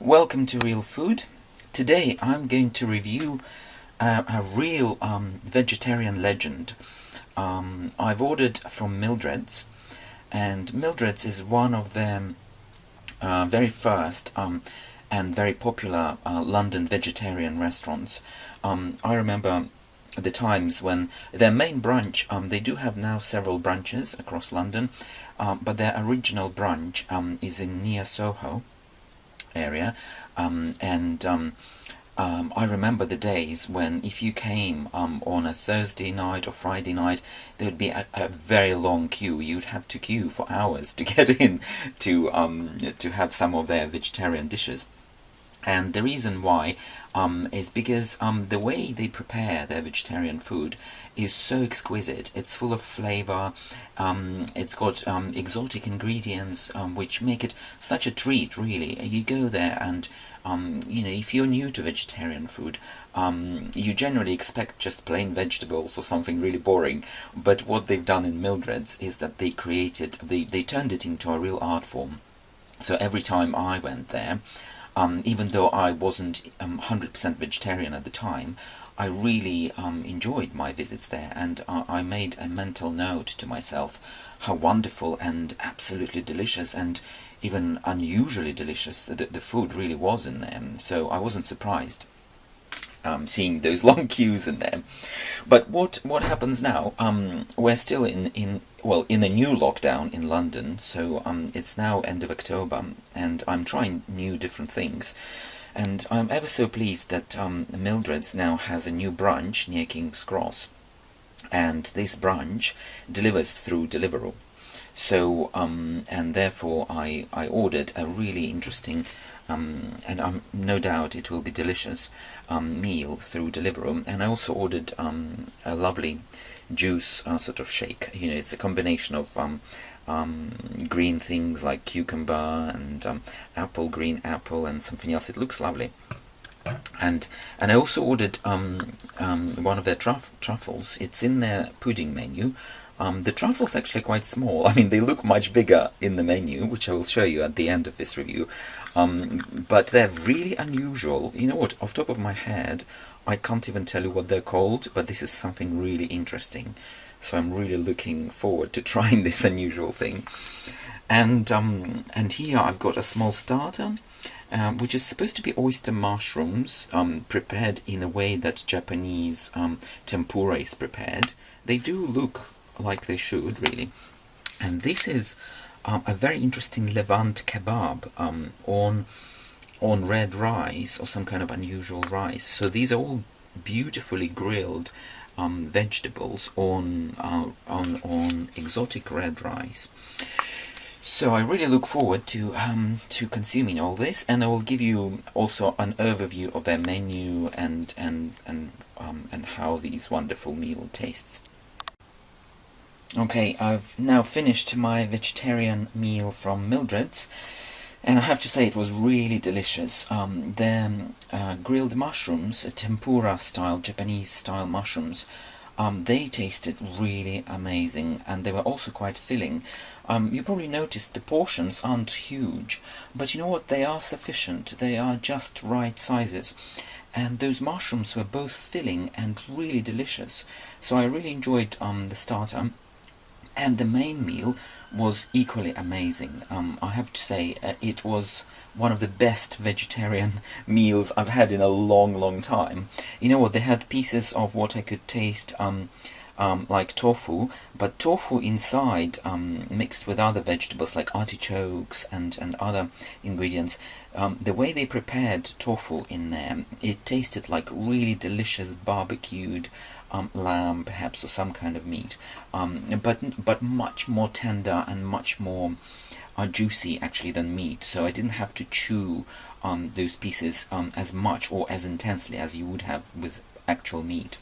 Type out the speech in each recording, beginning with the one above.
Welcome to Real Food. Today I'm going to review a real vegetarian legend. I've ordered from Mildreds, and Mildreds is one of the very first and very popular London vegetarian restaurants. I remember the times when their main branch, they do have now several branches across London, but their original branch is in near Soho area, I remember the days when if you came on a Thursday night or Friday night, there would be a very long queue. You'd have to queue for hours to get in to have some of their vegetarian dishes. And the reason why is because the way they prepare their vegetarian food is so exquisite. It's full of flavor. It's got exotic ingredients which make it such a treat, really. You go there and if you're new to vegetarian food, you generally expect just plain vegetables or something really boring. But what they've done in Mildred's is that they turned it into a real art form. So every time I went there, even though I wasn't 100% vegetarian at the time, I really enjoyed my visits there, and I made a mental note to myself how wonderful and absolutely delicious and even unusually delicious the food really was in them. So I wasn't surprised seeing those long queues in there. But what happens now? We're still in a new lockdown in London, so it's now end of October, and I'm trying new different things. And I'm ever so pleased that Mildred's now has a new branch near King's Cross, and this branch delivers through Deliveroo. So, and therefore I ordered a really interesting, and no doubt it will be delicious, meal through Deliveroo. And I also ordered a lovely juice sort of shake. It's a combination of green things like cucumber and green apple and something else. It looks lovely. And I also ordered one of their truffles. It's in their pudding menu. The truffles actually quite small. I mean, they look much bigger in the menu, which I will show you at the end of this review. But they're really unusual. You know what? Off the top of my head, I can't even tell you what they're called, but this is something really interesting. So I'm really looking forward to trying this unusual thing. And here I've got a small starter, which is supposed to be oyster mushrooms, prepared in a way that Japanese tempura is prepared. They do look like they should, really. And this is a very interesting Levant kebab on red rice or some kind of unusual rice. So these are all beautifully grilled vegetables on exotic red rice. So I really look forward to consuming all this, and I will give you also an overview of their menu and how these wonderful meal tastes. Okay, I've now finished my vegetarian meal from Mildred's, and I have to say it was really delicious. Their grilled mushrooms, tempura style, Japanese style mushrooms, they tasted really amazing, and they were also quite filling. You probably noticed the portions aren't huge, but you know what, they are sufficient. They are just right sizes. And those mushrooms were both filling and really delicious. So I really enjoyed the starter. And the main meal was equally amazing. I have to say, it was one of the best vegetarian meals I've had in a long time. You know what, they had pieces of what I could taste like tofu, but tofu inside mixed with other vegetables like artichokes and other ingredients. The way they prepared tofu in there, it tasted like really delicious barbecued lamb, perhaps, or some kind of meat, but much more tender and much more juicy actually than meat. So I didn't have to chew those pieces as much or as intensely as you would have with actual meat.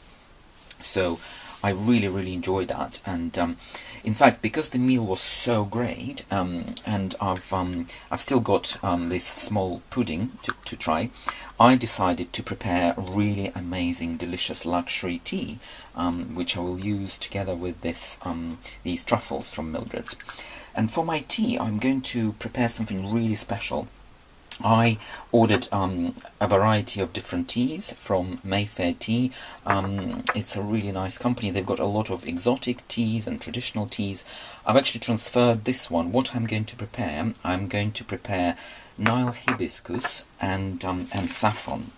So I really enjoyed that, and in fact, because the meal was so great, and I've still got this small pudding to try, I decided to prepare really amazing, delicious luxury tea, which I will use together with these truffles from Mildred's. And for my tea, I'm going to prepare something really special. I ordered a variety of different teas from Mayfair Tea. It's a really nice company. They've got a lot of exotic teas and traditional teas. I've actually transferred this one. What I'm going to prepare, I'm going to prepare Nile hibiscus and saffron.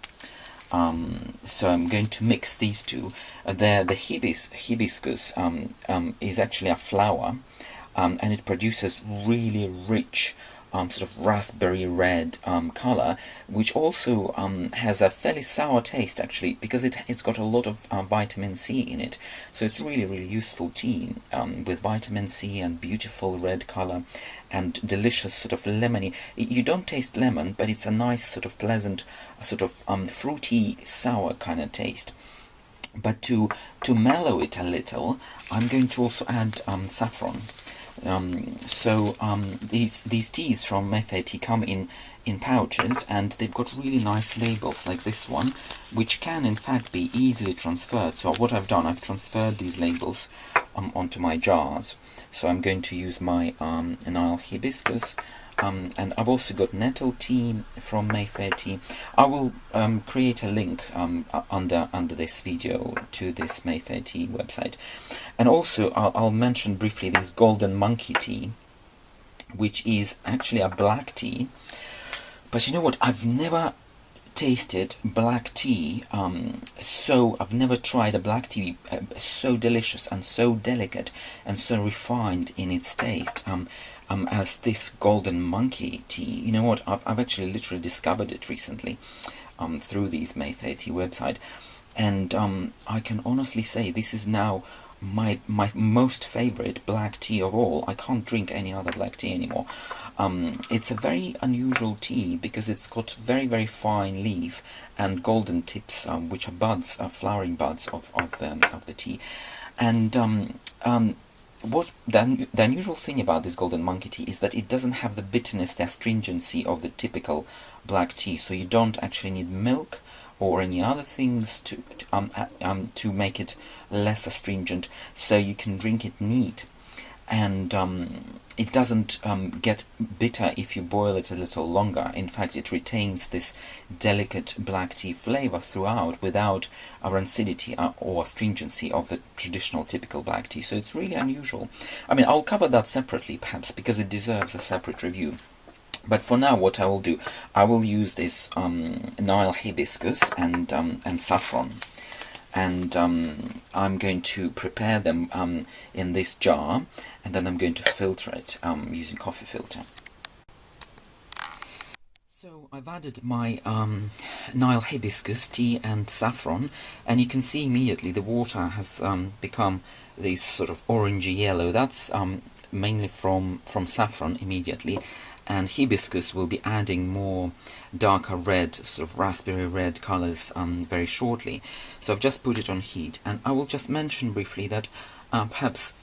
So I'm going to mix these two. The hibiscus is actually a flower, and it produces really rich sort of raspberry red color, which also has a fairly sour taste actually, because it's got a lot of vitamin C in it. So it's really useful tea with vitamin C and beautiful red color and delicious sort of lemony. You don't taste lemon, but it's a nice sort of pleasant sort of fruity sour kind of taste. But to mellow it a little, I'm going to also add saffron. These teas from Mayfair Tea come in pouches, and they've got really nice labels like this one, which can in fact be easily transferred. So what I've done, I've transferred these labels onto my jars. So I'm going to use my Nile hibiscus, and I've also got nettle tea from Mayfair Tea. I will create a link under this video to this Mayfair Tea website. And also I'll mention briefly this golden monkey tea, which is actually a black tea. But you know what, I've never tasted black tea, so I've never tried a black tea so delicious and so delicate and so refined in its taste as this golden monkey tea. You know what, I've actually literally discovered it recently through these Mayfair Tea website, and I can honestly say this is now my most favorite black tea of all. I can't drink any other black tea anymore. It's a very unusual tea because it's got very fine leaf and golden tips, which are buds, flowering buds of the tea. And what the unusual thing about this golden monkey tea is that it doesn't have the bitterness, the astringency of the typical black tea. So you don't actually need milk or any other things to make it less astringent. So you can drink it neat, and it doesn't get bitter if you boil it a little longer. In fact, it retains this delicate black tea flavor throughout without a rancidity or astringency of the traditional typical black tea. So it's really unusual. I mean, I'll cover that separately perhaps, because it deserves a separate review. But for now, what I will do, I will use this Nile hibiscus and saffron, and I'm going to prepare them in this jar, and then I'm going to filter it using coffee filter. So I've added my Nile hibiscus tea and saffron, and you can see immediately the water has become this sort of orangey yellow. That's mainly from saffron immediately. And hibiscus will be adding more darker red, sort of raspberry red colors very shortly. So I've just put it on heat, and I will just mention briefly that perhaps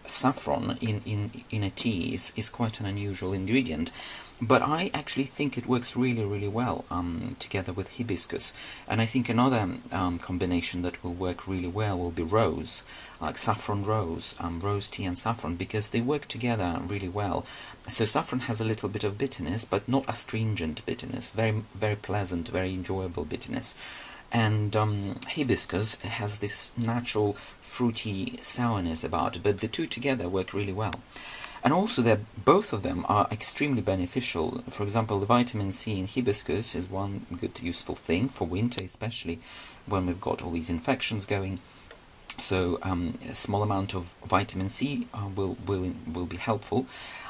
saffron in a tea is quite an unusual ingredient, but I actually think it works really well together with hibiscus. And I think another combination that will work really well will be rose, like saffron rose, rose tea and saffron, because they work together really well. So saffron has a little bit of bitterness, but not astringent bitterness, very pleasant, very enjoyable bitterness. And hibiscus has this natural fruity sourness about it, but the two together work really well. And also, both of them are extremely beneficial. For example, the vitamin C in hibiscus is one good useful thing for winter, especially when we've got all these infections going. So a small amount of vitamin C will be helpful.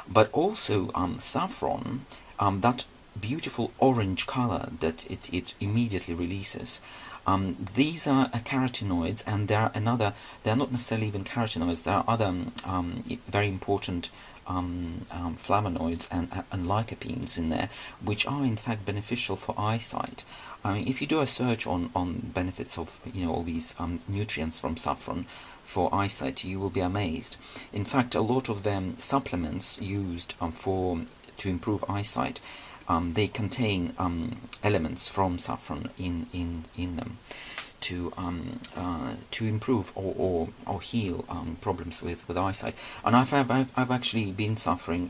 But also saffron, that beautiful orange color that it immediately releases. These are carotenoids, and they're not necessarily even carotenoids, there are other very important flavonoids and lycopenes in there, which are in fact beneficial for eyesight. I mean, if you do a search on benefits of all these nutrients from saffron for eyesight, you will be amazed. In fact, a lot of them supplements used to improve eyesight, they contain elements from saffron in them. to improve or heal problems with eyesight. And I've actually been suffering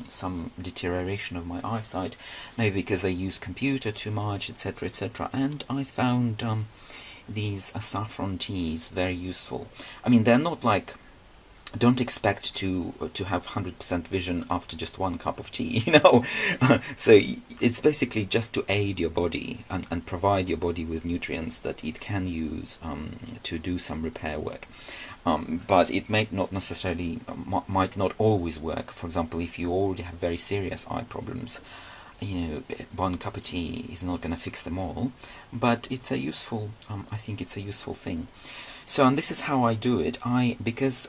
some deterioration of my eyesight, maybe because I use computer too much, etc., etc. And I found these saffron teas very useful. I mean, they're not like, don't expect to have 100% vision after just one cup of tea, you know. So it's basically just to aid your body and provide your body with nutrients that it can use to do some repair work. But it might not necessarily, might not always work. For example, if you already have very serious eye problems, you know, one cup of tea is not going to fix them all. But it's a useful, I think it's a useful thing. So, and this is how I do it. Because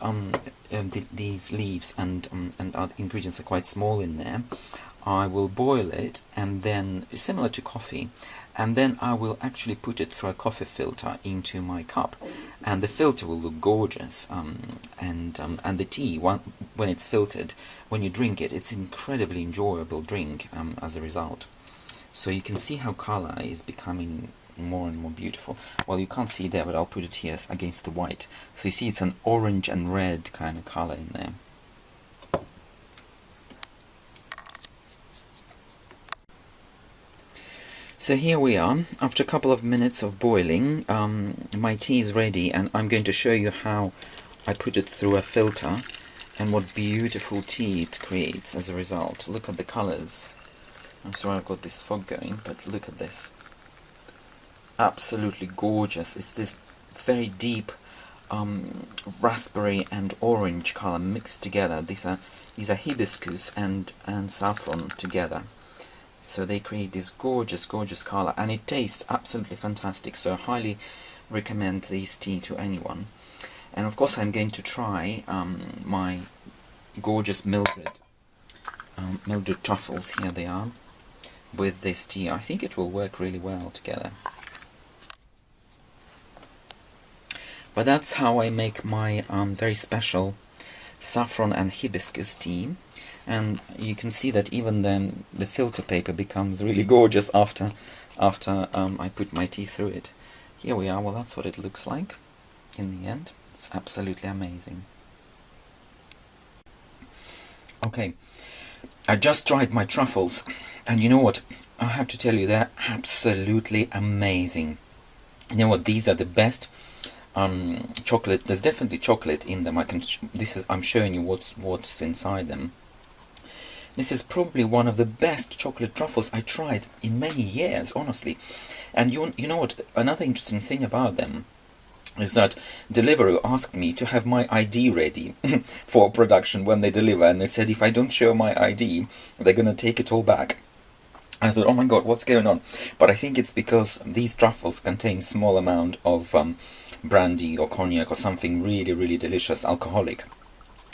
these leaves and other ingredients are quite small in there, I will boil it, and then, similar to coffee, and then I will actually put it through a coffee filter into my cup, and the filter will look gorgeous. And the tea, when it's filtered, when you drink it, it's an incredibly enjoyable drink as a result. So you can see how color is becoming more and more beautiful. Well, you can't see there, but I'll put it here against the white. So you see it's an orange and red kind of color in there. So here we are, after a couple of minutes of boiling. My tea is ready, and I'm going to show you how I put it through a filter and what beautiful tea it creates as a result. Look at the colors. I'm sorry I've got this fog going, but look at this. Absolutely gorgeous. It's this very deep raspberry and orange color mixed together. These are hibiscus and saffron together, so they create this gorgeous color, and it tastes absolutely fantastic. So I highly recommend this tea to anyone. And of course I'm going to try my gorgeous Mildred truffles. Here they are with this tea. I think it will work really well together. But that's how I make my very special saffron and hibiscus tea. And you can see that even then the filter paper becomes really gorgeous after I put my tea through it. Here we are. Well, that's what it looks like in the end. It's absolutely amazing. Okay, I just tried my truffles, and you know what? I have to tell you, they're absolutely amazing. You know what? These are the best chocolate. There's definitely chocolate in them. I'm showing you what's inside them. This is probably one of the best chocolate truffles I tried in many years, honestly. And you know what? Another interesting thing about them is that Deliveroo asked me to have my ID ready for production when they deliver, and they said if I don't show my ID, they're going to take it all back. I thought, oh my god, what's going on? But I think it's because these truffles contain small amount of brandy or cognac or something really delicious, alcoholic.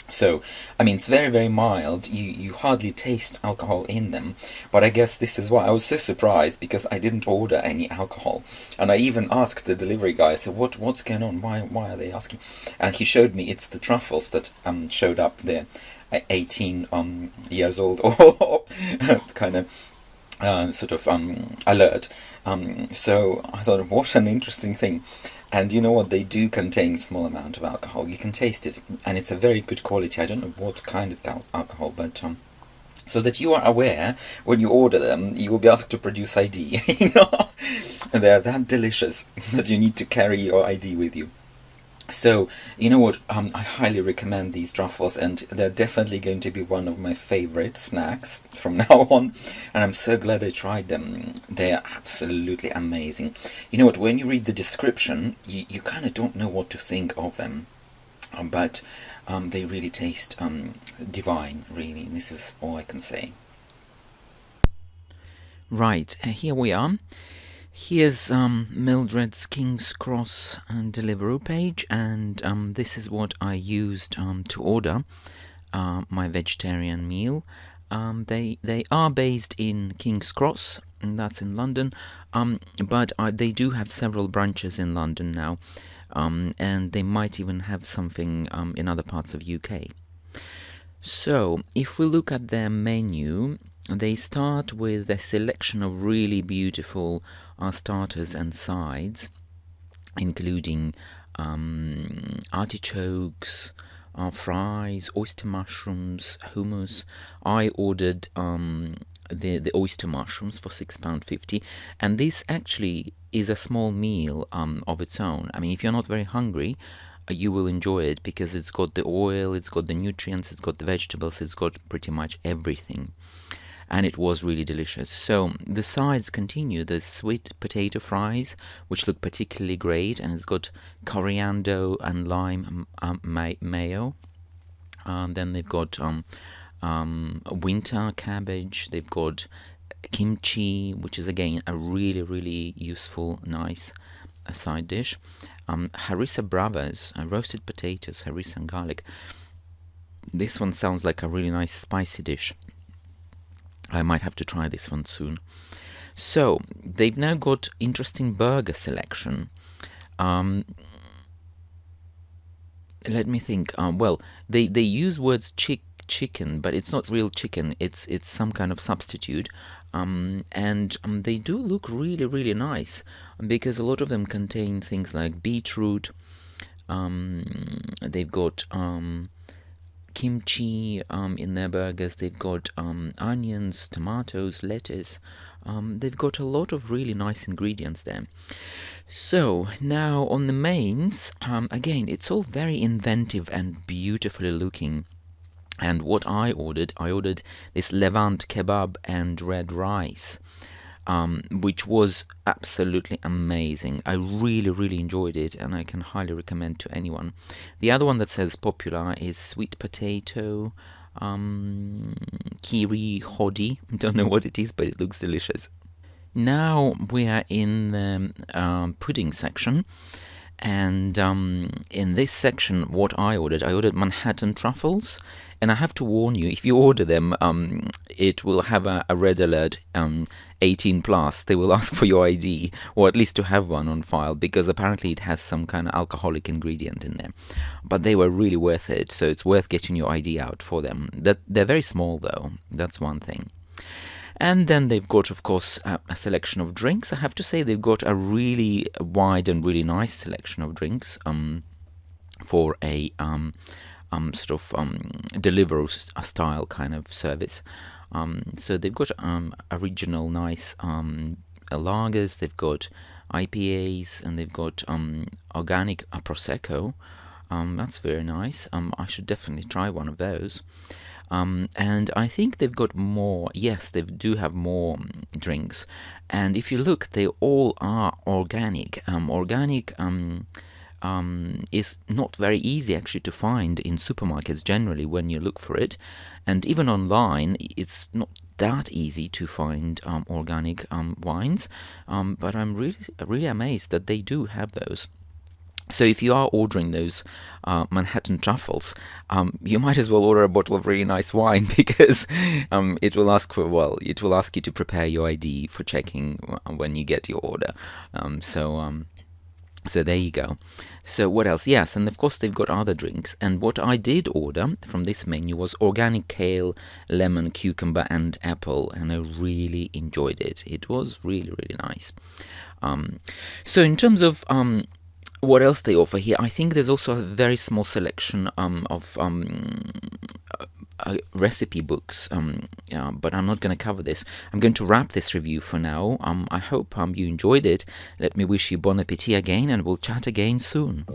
So, I mean, it's very mild. You hardly taste alcohol in them. But I guess this is why I was so surprised, because I didn't order any alcohol. And I even asked the delivery guy, I said, what's going on? Why are they asking? And he showed me it's the truffles that showed up there, 18 years old, or kind of sort of alert. So I thought, what an interesting thing. And you know what? They do contain small amount of alcohol. You can taste it, and it's a very good quality. I don't know what kind of alcohol, but so that you are aware when you order them, you will be asked to produce ID. You know, and they are that delicious that you need to carry your ID with you. So, you know what, I highly recommend these truffles, and they're definitely going to be one of my favorite snacks from now on, and I'm so glad I tried them. They're absolutely amazing. You know what, when you read the description, you kind of don't know what to think of them, but they really taste divine, really. This is all I can say. Right, here we are. Here's Mildred's King's Cross Deliveroo page, and this is what I used to order my vegetarian meal. They are based in King's Cross, and that's in London, but they do have several branches in London now, and they might even have something in other parts of UK. So, if we look at their menu, they start with a selection of really beautiful starters and sides, including artichokes, fries, oyster mushrooms, hummus. I ordered the oyster mushrooms for £6.50, and this actually is a small meal of its own. I mean, if you're not very hungry, you will enjoy it because it's got the oil, it's got the nutrients, it's got the vegetables, it's got pretty much everything. And it was really delicious. So the sides continue. There's sweet potato fries, which look particularly great, and it's got coriander and lime mayo. Then they've got winter cabbage. They've got kimchi, which is again a really, really useful, nice side dish. Harissa bravas, roasted potatoes, harissa and garlic. This one sounds like a really nice spicy dish. I might have to try this one soon. So they've now got interesting burger selection. Let me think. Well, they use words chicken, but it's not real chicken. It's some kind of substitute. And they do look really, really nice because a lot of them contain things like beetroot. They've got kimchi in their burgers. They've got onions, tomatoes, lettuce. They've got a lot of really nice ingredients there. So now on the mains, again, it's all very inventive and beautifully looking. And what I ordered this Levant kebab and red rice, which was absolutely amazing. I really, really enjoyed it, and I can highly recommend to anyone. The other one that says popular is sweet potato, kiri hodi. Don't know what it is, but it looks delicious. Now we are in the pudding section. And in this section, what I ordered Manhattan truffles. And I have to warn you, if you order them, it will have a red alert, 18 plus. They will ask for your ID, or at least to have one on file, because apparently it has some kind of alcoholic ingredient in there. But they were really worth it, so it's worth getting your ID out for them. They're very small, though. That's one thing. And then they've got, of course, a selection of drinks. I have to say they've got a really wide and really nice selection of drinks for a sort of Deliveroo style kind of service. So they've got original nice lagers, they've got IPAs, and they've got organic Prosecco. That's very nice. I should definitely try one of those. And I think they've got more. Yes, they do have more drinks. And if you look, they all are organic. Organic is not very easy actually to find in supermarkets generally when you look for it. And even online, it's not that easy to find organic wines. But I'm really amazed that they do have those. So if you are ordering those Manhattan truffles, you might as well order a bottle of really nice wine because it will ask you to prepare your ID for checking when you get your order. So there you go. So what else? Yes, and of course they've got other drinks. And what I did order from this menu was organic kale, lemon, cucumber, and apple, and I really enjoyed it. It was really, really nice. So in terms of what else they offer here, I think there's also a very small selection of recipe books, but I'm not going to cover this. I'm going to wrap this review for now. I hope you enjoyed it. Let me wish you bon appetit again, and we'll chat again soon.